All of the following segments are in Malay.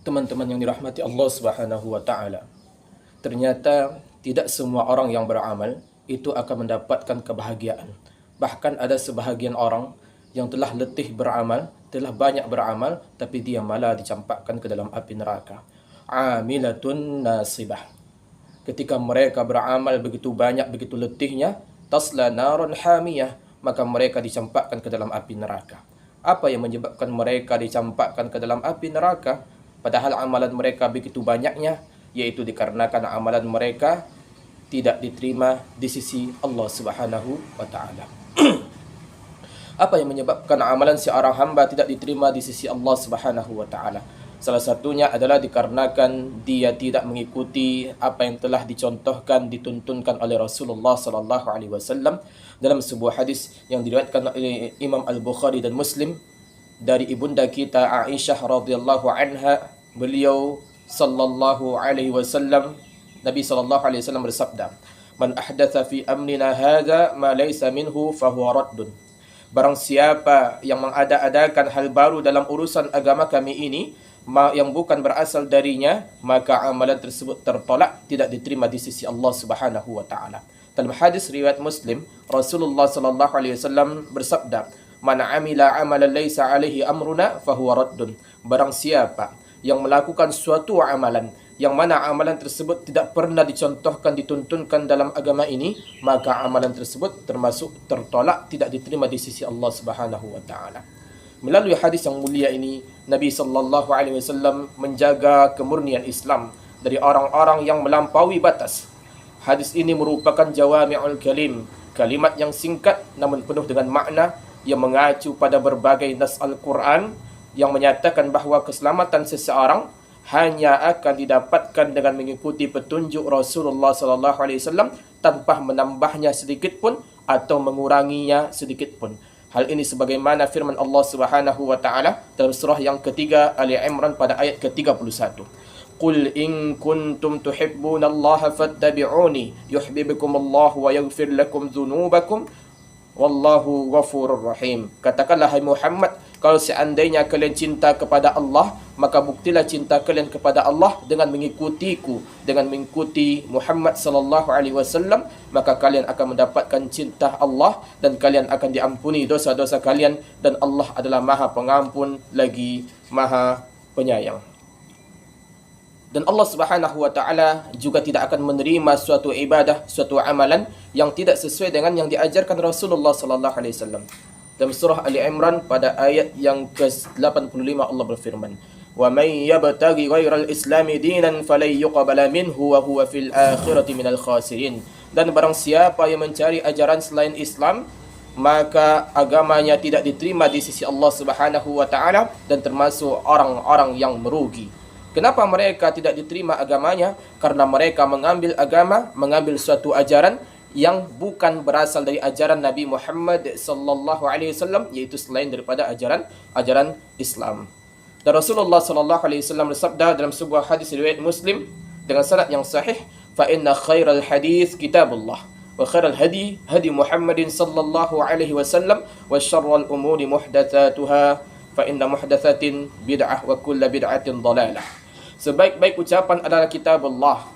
Teman-teman yang dirahmati Allah Subhanahu wa taala. Ternyata tidak semua orang yang beramal itu akan mendapatkan kebahagiaan. Bahkan ada sebahagian orang yang telah letih beramal, telah banyak beramal, tapi dia malah dicampakkan ke dalam api neraka. Amilatun nasibah. Ketika mereka beramal begitu banyak, begitu letihnya, tasla narun hamiyah, maka mereka dicampakkan ke dalam api neraka. Apa yang menyebabkan mereka dicampakkan ke dalam api neraka? Padahal amalan mereka begitu banyaknya, yaitu dikarenakan amalan mereka tidak diterima di sisi Allah Subhanahu wa taala. Apa yang menyebabkan amalan seorang hamba tidak diterima di sisi Allah Subhanahu wa taala? Salah satunya adalah dikarenakan dia tidak mengikuti apa yang telah dicontohkan, dituntunkan oleh Rasulullah sallallahu alaihi wasallam dalam sebuah hadis yang diriwayatkan oleh Imam Al-Bukhari dan Muslim dari ibunda kita Aisyah radhiyallahu anha. Beliau sallallahu alaihi wasallam, Nabi sallallahu alaihi wasallam bersabda, "Man ahdatha fi amrina hadza ma laysa minhu fahuwa raddun." Barang siapa yang mengada-adakan hal baru dalam urusan agama kami ini yang bukan berasal darinya, maka amalan tersebut tertolak, tidak diterima di sisi Allah Subhanahu wa taala. Dalam hadis riwayat Muslim, Rasulullah sallallahu alaihi wasallam bersabda, "Man amila amalan laysa alaihi amruna fahuwa raddun." Barang siapa yang melakukan suatu amalan yang mana amalan tersebut tidak pernah dicontohkan, dituntunkan dalam agama ini, maka amalan tersebut termasuk tertolak, tidak diterima di sisi Allah Subhanahu wa taala. Melalui hadis yang mulia ini, Nabi sallallahu alaihi wasallam menjaga kemurnian Islam dari orang-orang yang melampaui batas. Hadis ini merupakan jawami'ul kalim, kalimat yang singkat namun penuh dengan makna yang mengacu pada berbagai nas Al-Quran yang menyatakan bahawa keselamatan seseorang hanya akan didapatkan dengan mengikuti petunjuk Rasulullah sallallahu alaihi wasallam tanpa menambahnya sedikit pun atau menguranginya sedikit pun. Hal ini sebagaimana firman Allah Subhanahu wa taala dalam surah yang ketiga Ali Imran pada ayat ke-31. Qul in kuntum tuhibbunallaha fattabi'uni yuhibbukumullahu wa yaghfir lakum dzunubakum wallahu ghafurur rahim. Katakanlah hai Muhammad, kalau seandainya kalian cinta kepada Allah, maka buktilah cinta kalian kepada Allah dengan mengikutiku, dengan mengikuti Muhammad sallallahu alaihi wasallam, maka kalian akan mendapatkan cinta Allah dan kalian akan diampuni dosa-dosa kalian, dan Allah adalah Maha Pengampun lagi Maha Penyayang. Dan Allah Subhanahu wa taala juga tidak akan menerima suatu ibadah, suatu amalan yang tidak sesuai dengan yang diajarkan Rasulullah sallallahu alaihi wasallam. Dalam surah Ali Imran pada ayat yang ke-85 Allah berfirman, "Wa may yabtaghi ghairal islami dinan falan yuqbala minhu wa huwa fil akhirati minal khasirin." Dan barang siapa yang mencari ajaran selain Islam, maka agamanya tidak diterima di sisi Allah Subhanahu wa taala dan termasuk orang-orang yang merugi. Kenapa mereka tidak diterima agamanya? Karena mereka mengambil agama, mengambil suatu ajaran yang bukan berasal dari ajaran Nabi Muhammad sallallahu alaihi wasallam, yaitu selain daripada ajaran Islam. Dan Rasulullah sallallahu alaihi wasallam bersabda dalam sebuah hadis riwayat Muslim dengan sanad yang sahih, "Fa inna khairal hadis kitabullah wa khairal hadi hadi Muhammadin sallallahu alaihi wasallam wa syarrul umuri muhdatsatuha fa inna muhdatsatin bid'ah wa kullu bid'atin dhalalah." Sebaik-baik ucapan adalah kitabullah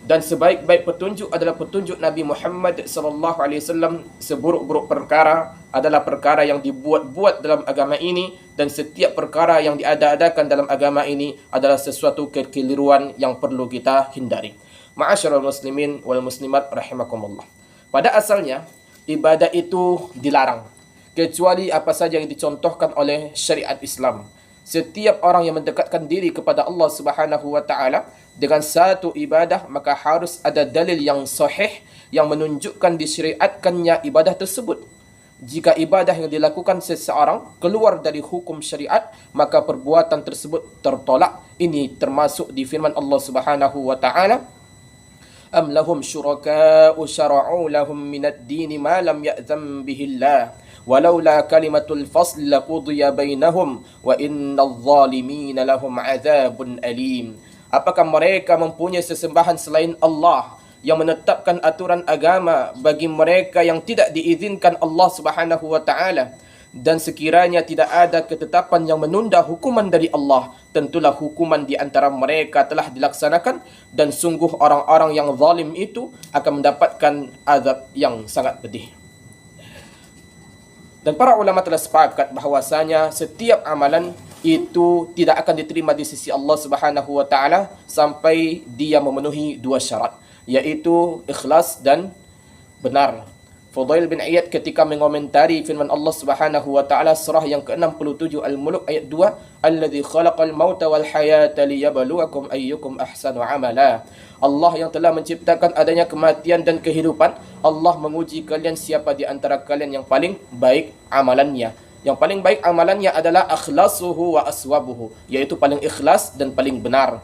dan sebaik-baik petunjuk adalah petunjuk Nabi Muhammad sallallahu alaihi wasallam. Seburuk-buruk perkara adalah perkara yang dibuat-buat dalam agama ini, dan setiap perkara yang diada-adakan dalam agama ini adalah sesuatu kekeliruan yang perlu kita hindari. Ma'asyiral muslimin wal muslimat rahimakumullah. Pada asalnya ibadah itu dilarang kecuali apa saja yang dicontohkan oleh syariat Islam. Setiap orang yang mendekatkan diri kepada Allah Subhanahu wa taala dengan satu ibadah, maka harus ada dalil yang sahih yang menunjukkan disyariatkannya ibadah tersebut. Jika ibadah yang dilakukan seseorang keluar dari hukum syariat, maka perbuatan tersebut tertolak. Ini termasuk di firman Allah Subhanahu wa taala, "Am lahum syuraka'u syara'u lahum minad dini ma lam ya'zam bihillah. Walaula kalimatul fasl laqudiya bainahum wa innal zalimina lahum adzabun alim." Apakah mereka mempunyai sesembahan selain Allah yang menetapkan aturan agama bagi mereka yang tidak diizinkan Allah Subhanahu wa taala? Dan sekiranya tidak ada ketetapan yang menunda hukuman dari Allah, tentulah hukuman di antara mereka telah dilaksanakan, dan sungguh orang-orang yang zalim itu akan mendapatkan azab yang sangat pedih. Dan para ulama telah sepakat bahwasanya setiap amalan itu tidak akan diterima di sisi Allah Subhanahu wa taala sampai dia memenuhi dua syarat, yaitu ikhlas dan benar. Fudail bin Iyad ketika mengomentari firman Allah Subhanahu wa taala surah yang ke-67 Al-Mulk ayat 2, "Alladzi khalaqal mauta wal hayata liyabluwakum ayyukum ahsanu amala." Allah yang telah menciptakan adanya kematian dan kehidupan, Allah menguji kalian siapa di antara kalian yang paling baik amalannya. Yang paling baik amalannya adalah akhlasuhu wa aswabuhu, yaitu paling ikhlas dan paling benar.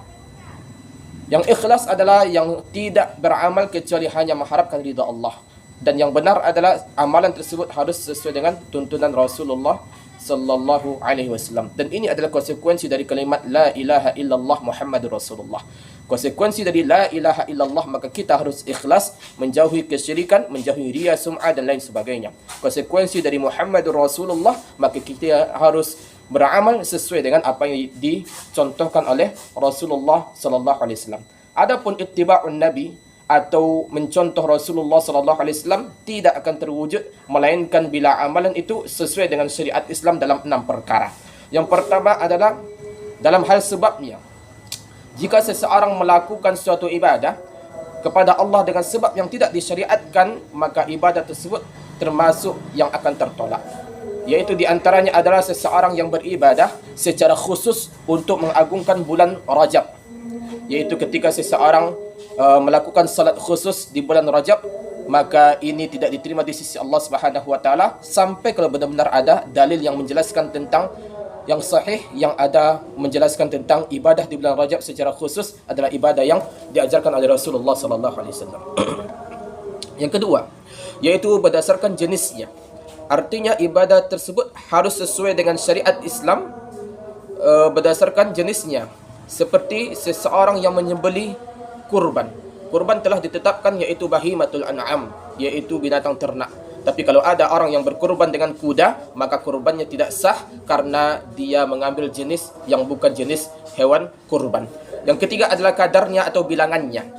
Yang ikhlas adalah yang tidak beramal kecuali hanya mengharapkan ridha Allah. Dan yang benar adalah amalan tersebut harus sesuai dengan tuntunan Rasulullah sallallahu alaihi wasallam. Dan ini adalah konsekuensi dari kalimat la ilaha illallah Muhammadur Rasulullah. Konsekuensi dari la ilaha illallah, maka kita harus ikhlas, menjauhi kesyirikan, menjauhi riya, sum'ah dan lain sebagainya. Konsekuensi dari Muhammadur Rasulullah, maka kita harus beramal sesuai dengan apa yang dicontohkan oleh Rasulullah sallallahu alaihi wasallam. Adapun ittiba'un nabi atau mencontoh Rasulullah sallallahu alaihi wasallam tidak akan terwujud melainkan bila amalan itu sesuai dengan syariat Islam dalam 6 perkara. Yang pertama adalah dalam hal sebabnya. Jika seseorang melakukan suatu ibadah kepada Allah dengan sebab yang tidak disyariatkan, maka ibadah tersebut termasuk yang akan tertolak. Yaitu di antaranya adalah seseorang yang beribadah secara khusus untuk mengagungkan bulan Rajab. Yaitu ketika seseorang melakukan salat khusus di bulan Rajab, maka ini tidak diterima di sisi Allah Subhanahu wa taala sampai kalau benar-benar ada dalil yang menjelaskan tentang yang sahih, yang ada menjelaskan tentang ibadah di bulan Rajab secara khusus adalah ibadah yang diajarkan oleh Rasulullah sallallahu alaihi wasallam. Yang kedua, yaitu berdasarkan jenisnya. Artinya ibadah tersebut harus sesuai dengan syariat Islam berdasarkan jenisnya. Seperti seseorang yang menyembelih kurban. Kurban telah ditetapkan yaitu bahimatul an'am, yaitu binatang ternak. Tapi kalau ada orang yang berkurban dengan kuda, maka kurbannya tidak sah karena dia mengambil jenis yang bukan jenis hewan kurban. Yang ketiga adalah kadarnya atau bilangannya.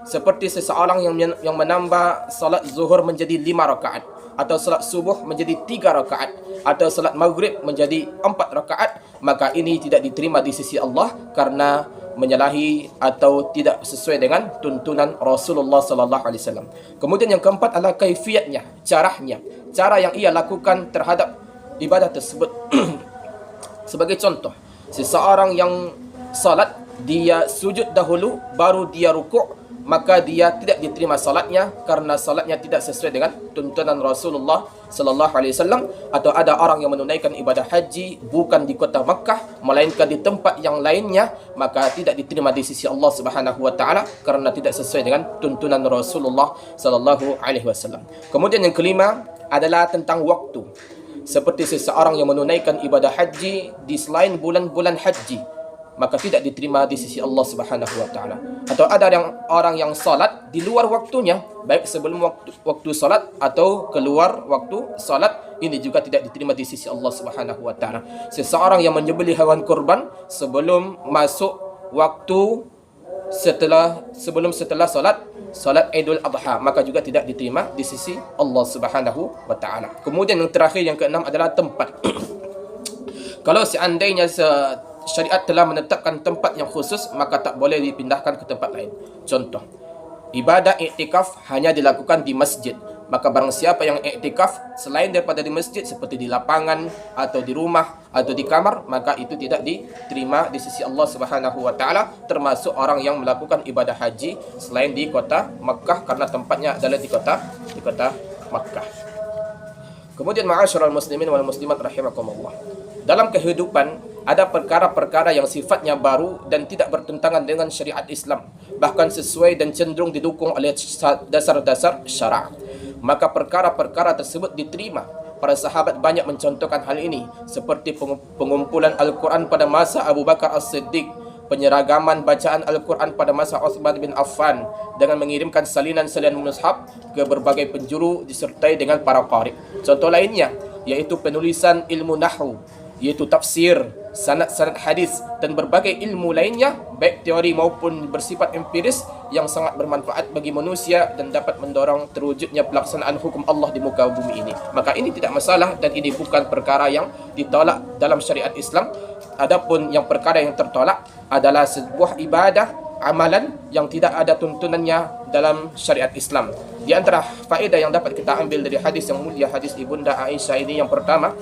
Seperti seseorang yang menambah salat zuhur menjadi 5 rakaat, atau salat subuh menjadi 3 rakaat, atau salat maghrib menjadi 4 rakaat, maka ini tidak diterima di sisi Allah karena menyalahi atau tidak sesuai dengan tuntunan Rasulullah sallallahu alaihi wasallam. Kemudian yang keempat adalah kaifiatnya, caranya, cara yang ia lakukan terhadap ibadah tersebut. Sebagai contoh, seseorang yang salat, dia sujud dahulu baru dia rukuk, maka dia tidak diterima salatnya karena salatnya tidak sesuai dengan tuntunan Rasulullah sallallahu alaihi wasallam. Atau ada orang yang menunaikan ibadah haji bukan di kota Makkah melainkan di tempat yang lainnya, maka tidak diterima di sisi Allah Subhanahu wa taala karena tidak sesuai dengan tuntunan Rasulullah sallallahu alaihi wasallam. Kemudian yang kelima adalah tentang waktu. Seperti seseorang yang menunaikan ibadah haji di selain bulan-bulan haji, maka tidak diterima di sisi Allah Subhanahu wa taala. Atau ada orang yang salat di luar waktunya, baik sebelum waktu salat atau keluar waktu salat, ini juga tidak diterima di sisi Allah Subhanahu wa taala. Seseorang yang menyembelih hewan kurban sebelum masuk waktu setelah salat Idul Adha, maka juga tidak diterima di sisi Allah Subhanahu wa taala. Kemudian yang terakhir, yang keenam adalah tempat. Kalau seandainya syariat telah menetapkan tempat yang khusus, maka tak boleh dipindahkan ke tempat lain. Contoh, ibadah iktikaf hanya dilakukan di masjid. Maka barang siapa yang iktikaf selain daripada di masjid, seperti di lapangan atau di rumah atau di kamar, maka itu tidak diterima di sisi Allah Subhanahu wa taala, termasuk orang yang melakukan ibadah haji selain di kota Makkah karena tempatnya adalah di kota Makkah. Kemudian ma'asyiral muslimin wal muslimat rahimakumullah. Dalam kehidupan ada perkara-perkara yang sifatnya baru dan tidak bertentangan dengan syariat Islam, bahkan sesuai dan cenderung didukung oleh dasar-dasar syarak. Maka perkara-perkara tersebut diterima. Para sahabat banyak mencontohkan hal ini, seperti pengumpulan Al-Quran pada masa Abu Bakar As-Siddiq, penyeragaman bacaan Al-Quran pada masa Uthman bin Affan dengan mengirimkan salinan-salinan mushaf ke berbagai penjuru disertai dengan para qari. Contoh lainnya, yaitu penulisan ilmu nahwu, yaitu tafsir, sanad-sanad hadis dan berbagai ilmu lainnya, baik teori maupun bersifat empiris yang sangat bermanfaat bagi manusia dan dapat mendorong terwujudnya pelaksanaan hukum Allah di muka bumi ini. Maka ini tidak masalah dan ini bukan perkara yang ditolak dalam syariat Islam. Adapun yang perkara yang tertolak adalah sebuah ibadah, amalan yang tidak ada tuntunannya dalam syariat Islam. Di antara faedah yang dapat kita ambil dari hadis yang mulia, hadis Ibunda Aisyah ini, yang pertama,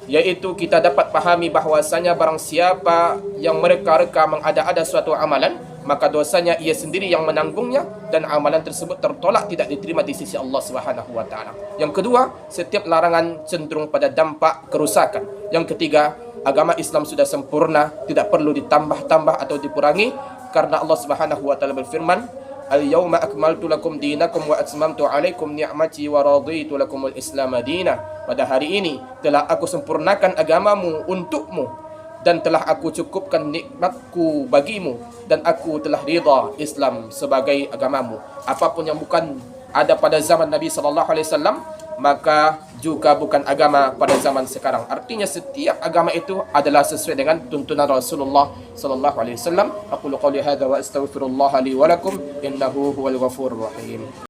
yaitu kita dapat pahami bahwasanya barang siapa yang mereka-reka mengada-ada suatu amalan, maka dosanya ia sendiri yang menanggungnya dan amalan tersebut tertolak, tidak diterima di sisi Allah Subhanahu wa taala. Yang kedua, setiap larangan cenderung pada dampak kerusakan. Yang ketiga, agama Islam sudah sempurna, tidak perlu ditambah-tambah atau dikurangi, karena Allah Subhanahu wa taala berfirman, Al-yawma akmaltu lakum dinakum wa atmamtu alaikum ni'mati wa raditu lakumul Islam madina. Pada hari ini telah aku sempurnakan agamamu untukmu dan telah aku cukupkan nikmatku bagimu dan aku telah ridha Islam sebagai agamamu. Apapun yang bukan ada pada zaman Nabi sallallahu alaihi wasallam, maka juga bukan agama pada zaman sekarang. Artinya setiap agama itu adalah sesuai dengan tuntunan Rasulullah sallallahu alaihi wasallam. Aqulu qouli hadza wa astaghfirullah li wa lakum innahu huwal ghafurur rahim.